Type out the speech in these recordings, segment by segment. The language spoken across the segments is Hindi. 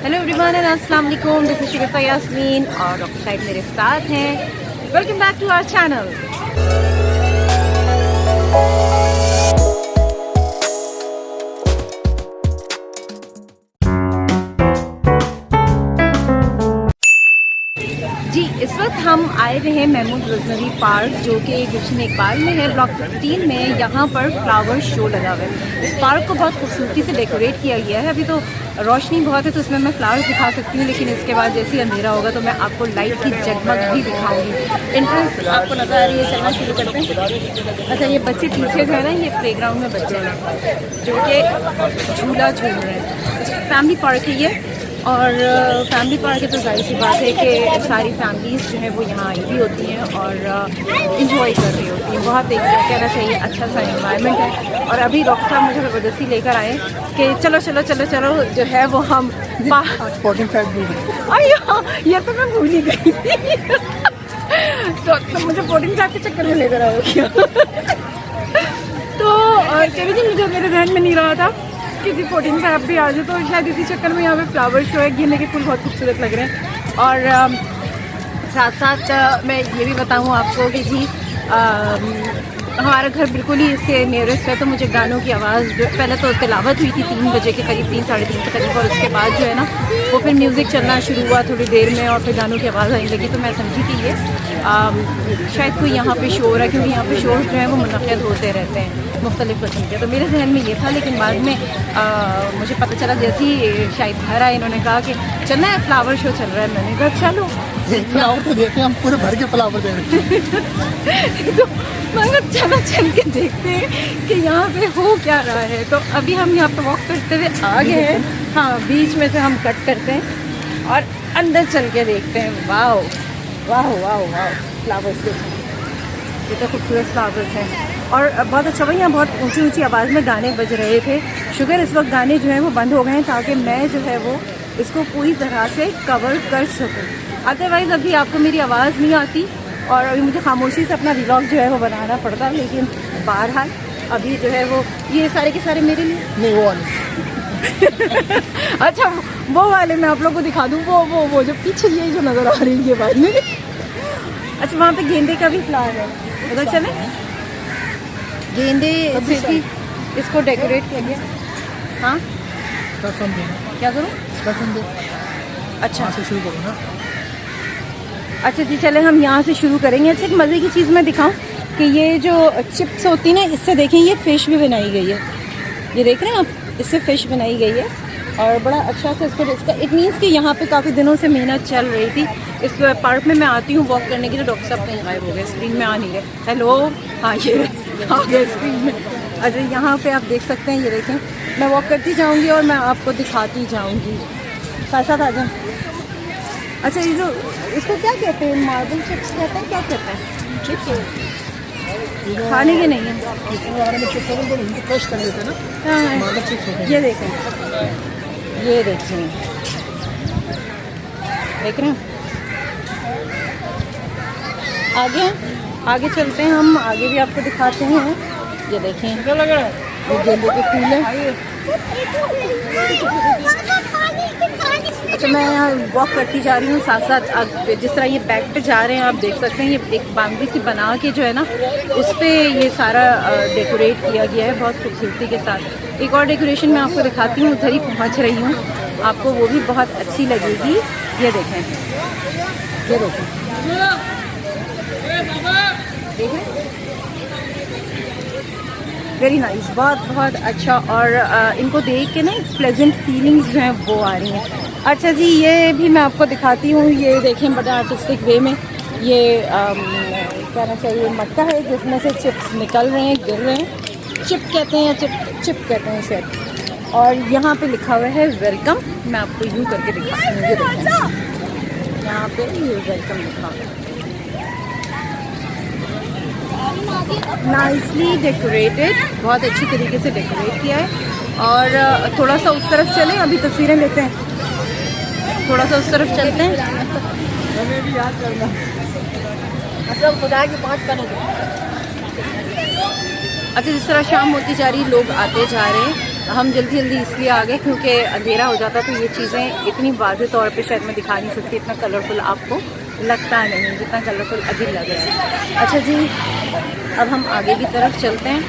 हेलो एवरीवन एंड अस्सलाम वालेकुम, दिस इज शगुफ्ता यास्मीन और डॉक्टर साइड मेरे साथ हैं। Welcome back to our channel. जी, इस वक्त हम आए हुए हैं महमूद गजनवी पार्क, जो कि गुलशन इकबाल में है, ब्लॉक 16 में। यहाँ पर फ्लावर शो लगा हुआ है। इस पार्क को बहुत खूबसूरती से डेकोरेट किया गया है। अभी तो रोशनी बहुत है तो इसमें मैं फ्लावर्स दिखा सकती हूँ, लेकिन इसके बाद जैसे ही अंधेरा होगा तो मैं आपको लाइट की जगमग भी दिखाऊंगी। एंट्रेंस आपको नजर आ रही है। चलना शुरू करते हैं। अच्छा, ये बच्चे पीछे जो है ना, ये प्लेग्राउंड में बच्चे हैं जो कि झूला झूल रहे हैं। फैमिली पार्क है ये, और फैमिली पार्क है तो जाहिर सी बात है कि सारी फैमिलीज़ जो है वो यहाँ आई हुई होती हैं और इंजॉय कर रही होती हैं। बहुत एक कहना चाहिए अच्छा सा एनवायरनमेंट है। और अभी डॉक्टर साहब मुझे ज़बरदस्ती लेकर आए कि चलो चलो चलो चलो जो है वो हम 14 ये तो मैं भूल ही गई थी। तो मुझे 14 के चक्कर में लेकर आए क्या? तो चलिए जी, मुझे मेरे जहन में नहीं रहा था कि जी 14 आप भी आ जाए, तो शायद इसी चक्कर में यहाँ पे फ्लावर शो है। गेंदे के फूल बहुत खूबसूरत लग रहे हैं। और साथ साथ मैं ये भी बताऊँ आपको कि जी हमारा घर बिल्कुल ही इसके नियरेस्ट है, तो मुझे गानों की आवाज़ जो पहले तो तिलावत हुई थी 3 बजे के करीब, 3 साढ़े 3 के करीब, और उसके बाद जो है ना वो फिर म्यूज़िक चलना शुरू हुआ थोड़ी देर में, और फिर गानों की आवाज़ आने लगी। तो मैं समझी कि ये शायद कोई यहाँ पे शो हो रहा है, क्योंकि यहाँ पे शोज़ जो है वो मुनक़िद होते रहते हैं मुख्तलिफ़ किस्म के। तो मेरे जहन में ये था, लेकिन बाद में मुझे पता चला जैसे ही शायद घर आए, इन्होंने कहा कि चलना है, फ्लावर शो चल रहा है। मैंने कहा चलो, फ्लावर तो देते हैं, हम पूरे भर के फ्लावर दे रहे हैं। तो मगर चलो चल के देखते हैं कि यहाँ पे हो क्या रहा है। तो अभी हम यहाँ पे वॉक करते हुए आ गए हैं। हाँ, बीच में से हम कट करते हैं और अंदर चल के देखते हैं। वाह वाह वाह वाह, फ्लावर्स ये तो खूबसूरत फ्लावर्स हैं। और बहुत अच्छा भाई, यहाँ बहुत ऊंची ऊंची आवाज़ में गाने बज रहे थे। शुगर इस वक्त गाने जो हैं वो बंद हो गए हैं, ताकि मैं जो है वो इसको पूरी तरह से कवर कर सकूँ। अदरवाइज़ अभी आपको मेरी आवाज़ नहीं आती और अभी मुझे खामोशी से अपना व्लॉग जो है वो बनाना पड़ता। लेकिन बहरहाल अभी जो है वो ये सारे के सारे मेरे लिए नहीं, वो वाले। अच्छा, वो वाले मैं आप लोग को दिखा दूँ। वो जो पीछे ये जो नज़र आ रही है ये बाद में। अच्छा, वहाँ पे गेंदे का भी फ्लावर है, उधर चले। गेंदे से भी इसको डेकोरेट किया गया। हाँ, क्या करूँ? अच्छा से शुरू करो ना। अच्छा जी, चले हम यहाँ से शुरू करेंगे। अच्छा, एक मज़े की चीज़ मैं दिखाऊं कि ये जो चिप्स होती ना, इससे देखें ये फ़िश भी बनाई गई है। ये देख रहे हैं आप, इससे फ़िश बनाई गई है और बड़ा अच्छा से इसको इट मीन्स कि यहाँ पे काफ़ी दिनों से मेहनत चल रही थी। इस पार्क में मैं आती हूँ वॉक करने के लिए। डॉक्टर साहब कहीं गायब हो गए, स्क्रीन में आ नहीं रहे। हेलो, हाँ ये आ गए स्क्रीन में। अच्छा, यहाँ पे आप देख सकते हैं, ये देखें, मैं वॉक करती जाऊँगी और मैं आपको दिखाती जाऊँगी। साथ साथ आ जाएँ। अच्छा, ये जो इसको क्या कहते हैं, मार्बल चिप्स कहते हैं, क्या कहते हैं? चिप्स खाने के नहीं है, क्रश कर लेते हैं ना। हाँ, ये देखें, ये देखें, देख रहे हैं। आगे चलते हैं, हम आगे भी आपको दिखाते हैं। ये देखें, ये गेंदे के फूल हैं। अच्छा, मैं यहाँ वॉक करती जा रही हूँ, साथ साथ जिस तरह ये बैक पे जा रहे हैं आप देख सकते हैं, ये एक बाउंड्री सी बना के जो है ना उस पर ये सारा डेकोरेट किया गया है बहुत खूबसूरती के साथ। एक और डेकोरेशन मैं आपको दिखाती हूँ, उधर ही पहुँच रही हूँ, आपको वो भी बहुत अच्छी लगेगी। ये देखें, ये देखें, देखें, वेरी नाइस, बहुत अच्छा। और इनको देख के ना प्लेजेंट फीलिंग्स जो हैं वो आ रही हैं। अच्छा जी, ये भी मैं आपको दिखाती हूँ। ये देखें, बड़ा आर्टिस्टिक वे में ये कहना चाहिए मटका है जिसमें से चिप्स निकल रहे हैं, गिर रहे हैं। चिप कहते हैं या चिप कहते हैं शायद। और यहाँ पे लिखा हुआ है वेलकम। मैं आपको यूँ करके दिखाती हूँ। ये देखें, यहाँ पे ये वेलकम लिखा हुआ है, नाइसली डेकोरेटेड, बहुत अच्छी तरीके से डेकोरेट किया है। और थोड़ा सा उस तरफ चलें, अभी तस्वीरें लेते हैं, थोड़ा सा उस तरफ चलते हैं। हमें भी याद करना, मतलब खुदा की बात करें। अच्छा, जिस तरह शाम होती जा रही, लोग आते जा रहे हैं हम जल्दी जल्दी इसलिए आ गए क्योंकि अंधेरा हो जाता तो ये चीज़ें इतनी वाज़े तौर पे शायद मैं दिखा नहीं सकती, इतना कलरफुल आपको लगता नहीं जितना कलरफुल अभी लग रहा है। अच्छा जी, अब हम आगे की तरफ चलते हैं।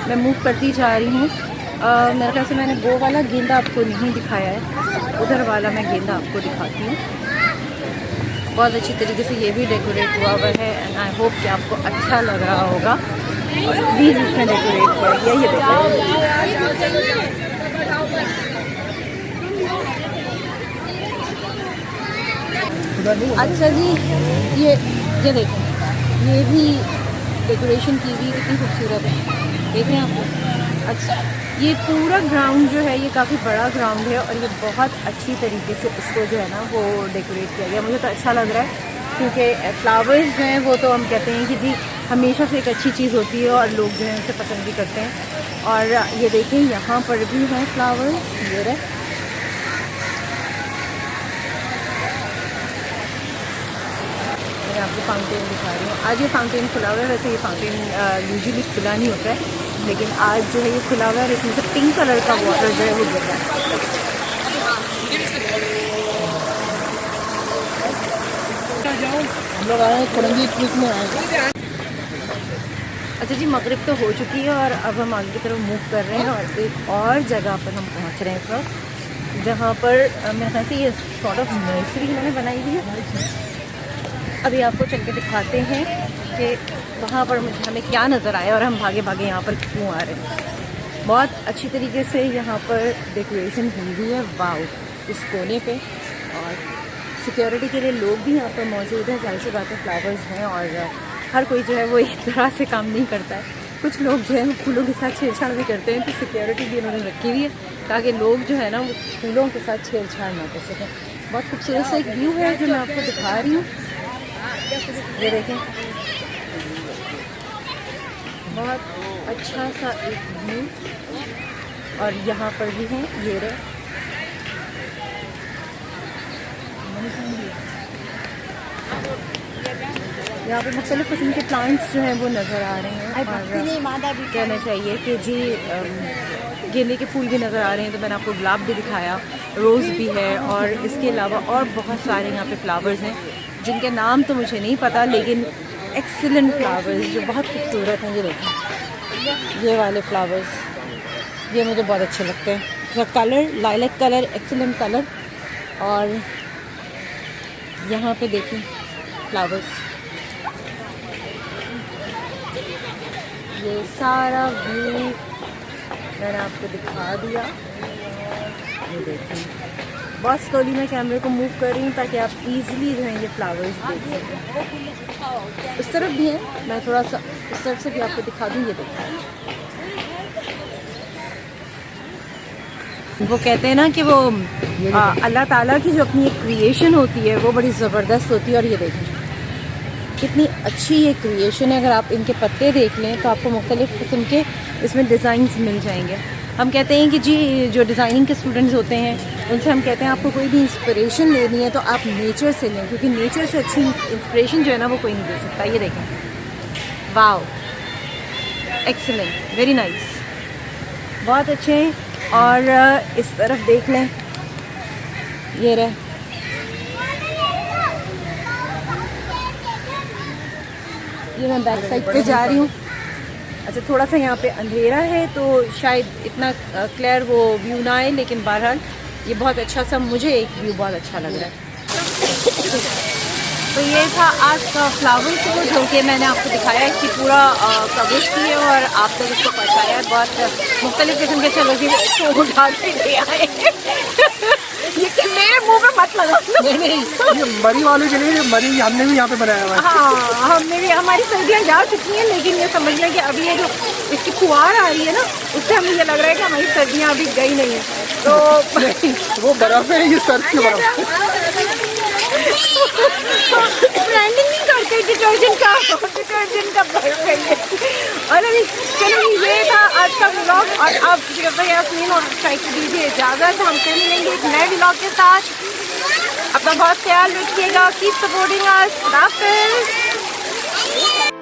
मैं मूव करती जा रही हूँ। मेरे ख्याल से मैंने वो वाला गेंदा आपको नहीं दिखाया है, उधर वाला मैं गेंदा आपको दिखाती हूँ। बहुत अच्छी तरीके से ये भी डेकोरेट हुआ हुआ है एंड आई होप कि आपको अच्छा लग रहा होगा। और बीच बीच में डेकोरेट किया गया, ये देखो। अच्छा जी, ये देखें, ये भी डेकोरेशन की हुई कितनी खूबसूरत है, देख रहे हैं आप। अच्छा, ये पूरा ग्राउंड जो है ये काफ़ी बड़ा ग्राउंड है और ये बहुत अच्छी तरीके से इसको जो है ना वो डेकोरेट किया गया। मुझे तो अच्छा लग रहा है क्योंकि फ्लावर्स जो हैं वो तो हम कहते हैं कि जी हमेशा से एक अच्छी चीज़ होती है और लोग जो है उसे पसंद भी करते हैं। और ये देखें यहाँ पर भी हैं फ्लावर्स, ये रहे। मैं आपको फाउंटेन दिखा रही हूँ। आज ये फाउंटेन खुला हुआ है, वैसे ये फाउंटेन यूजुअली खुला नहीं होता है लेकिन आज जो है ये खुला हुआ है। इसमें से पिंक कलर का वाटर जो है वो गिर रहा है। हम लोग आए कुरंगी ट्रिप में आए। अच्छा जी, मगरिब तो हो चुकी है और अब हम आगे की तरफ मूव कर रहे हैं और एक और जगह पर हम पहुंच रहे हैं इस वक्त, जहाँ पर मेरे ख्याल से ये सॉर्ट ऑफ नर्सरी इन्होंने बनाई हुई है। अभी आपको चल के दिखाते हैं कि वहाँ पर हमें क्या नज़र आया और हम भागे भागे यहाँ पर क्यों आ रहे हैं। बहुत अच्छी तरीके से यहाँ पर डेकोरेशन हुई हुई है, वाव, इस कोने पे। और सिक्योरिटी के लिए लोग भी यहाँ पर मौजूद हैं। जाहिर सी बात है, फ्लावर्स हैं और हर कोई जो है वो एक तरह से काम नहीं करता है। कुछ लोग जो है फूलों के साथ छेड़छाड़ भी करते हैं, तो सिक्योरिटी भी उन्होंने रखी हुई है ताकि लोग जो है ना वो फूलों के साथ छेड़छाड़ ना कर सकें। बहुत खूबसूरत सा एक व्यू है जो मैं आपको दिखा रही हूँ, ये देखें, बहुत अच्छा सा एक व्यू। और यहाँ पर भी हैं, ये रहे, यहाँ पे मुख्तलिफ़ किस्म के प्लांट्स जो हैं वो नज़र आ रहे हैं। और कहना चाहिए कि जी गेंदे के फूल भी नज़र आ रहे हैं, तो मैंने आपको गुलाब भी दिखाया, रोज़ भी है और इसके अलावा और बहुत सारे यहाँ पे फ्लावर्स हैं जिनके नाम तो मुझे नहीं पता, लेकिन एक्सीलेंट फ्लावर्स जो बहुत खूबसूरत हैं। ये देखें, ये वाले फ्लावर्स ये मुझे बहुत अच्छे लगते हैं। इसका colour lilac colour, excellent colour. और यहाँ पे देखें फ्लावर्स, ये सारा व्यू मैंने आपको दिखा दिया। ये देखें, बहुत स्लोली मैं कैमरे को मूव कर रही हूँ ताकि आप इजीली जो है ये फ्लावर्स देख सकें। उस तरफ भी है, मैं थोड़ा सा उस तरफ से भी आपको दिखा दूँ। ये देखें, वो कहते हैं ना कि वो अल्लाह ताला की जो अपनी एक क्रिएशन होती है वो बड़ी ज़बरदस्त होती है। और ये देखें कितनी अच्छी ये क्रिएशन है। अगर आप इनके पत्ते देख लें तो आपको मुख्तलिफ़ किस्म के इसमें डिज़ाइंस मिल जाएंगे। हम कहते हैं कि जी जो डिज़ाइनिंग के स्टूडेंट्स होते हैं उनसे हम कहते हैं आपको कोई भी इंस्पिरेशन लेनी है तो आप नेचर से लें, क्योंकि नेचर से अच्छी इंस्पिरेशन जो है ना वो कोई नहीं दे सकता। ये देखें, वाओ, एक्सीलेंट, वेरी नाइस, बहुत अच्छे हैं। और इस तरफ देख लें, ये रहे, ये मैं बैक साइड पे जा रही हूँ। अच्छा, थोड़ा सा यहाँ पे अंधेरा है तो शायद इतना क्लियर वो व्यू ना आए, लेकिन बहरहाल ये बहुत अच्छा सा, मुझे एक व्यू बहुत अच्छा लग रहा है। तो ये था आज का फ्लावर शो जो कि मैंने आपको दिखाया, इसकी पूरा कवरेज की है और आप तक इसको पहुँचाया। बहुत मुख्तलिफ़ किस्म के, चलो जी तो उठा के ले आए। ये मेरे मुंह पे मत लगा। नहीं, ये मरी वाले के लिए, मरी हमने भी यहाँ पे बनाया हुआ है। हाँ, हमने भी, हमारी सर्दियाँ जा चुकी हैं, लेकिन ये समझ लें कि अभी ये जो इसकी फुहार आ रही है ना, उससे हमें ये लग रहा है कि हमारी सर्दियाँ अभी गई नहीं है। तो वो बर्फ है, ये सर्द की बर्फ। ब्रांडिंग नहीं करते डिटर्जेंट का बर्फ है ये। और अभी चलो ये था आज का व्लॉग और अब यास्मीन और शायद दीजिए इजाज़त। हम फिर मिलेंगे एक नए व्लॉग के साथ। अपना बहुत ख्याल रखिएगा, कीप सपोर्टिंग अस। खुदा हाफिज़। हैं